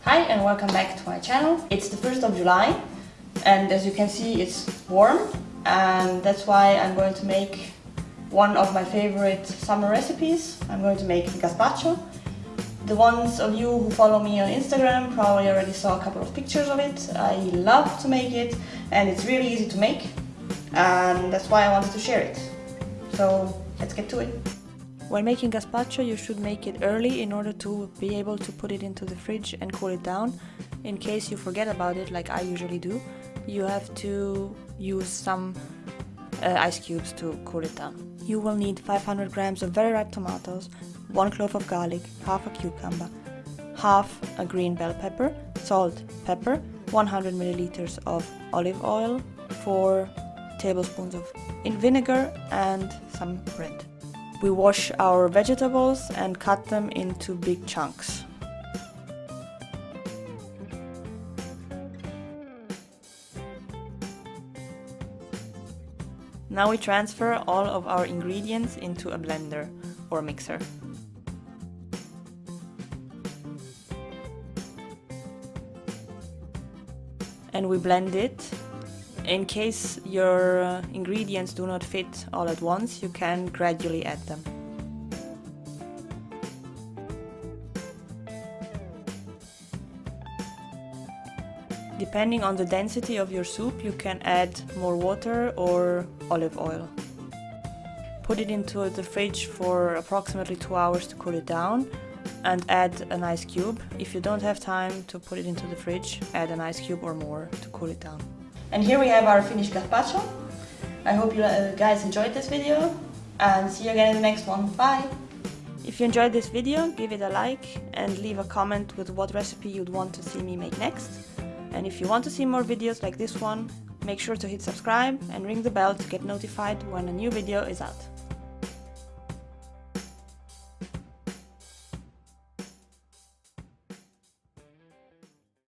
Hi and welcome back to my channel. It's the 1st of July and as you can see it's warm, and that's why I'm going to make one of my favorite summer recipes. I'm going to make Gazpacho. The ones of you who follow me on Instagram probably already saw a couple of pictures of it. I love to make it and it's really easy to make, and that's why I wanted to share it. So let's get to it. When making gazpacho, you should make it early in order to be able to put it into the fridge and cool it down. In case you forget about it, like I usually do, you have to use some ice cubes to cool it down. You will need 500 grams of very ripe tomatoes, 1 clove of garlic, half a cucumber, half a green bell pepper, salt, pepper, 100 milliliters of olive oil, 4 tablespoons of vinegar and some bread. We wash our vegetables and cut them into big chunks. Now we transfer all of our ingredients into a blender or mixer. And we blend it. In case your ingredients do not fit all at once, you can gradually add them. Depending on the density of your soup, you can add more water or olive oil. Put it into the fridge for approximately 2 hours to cool it down and add an ice cube. If you don't have time to put it into the fridge, add an ice cube or more to cool it down. And here we have our finished gazpacho. I hope you guys enjoyed this video and see you again in the next one. Bye! If you enjoyed this video, give it a like and leave a comment with what recipe you'd want to see me make next. And if you want to see more videos like this one, make sure to hit subscribe and ring the bell to get notified when a new video is out.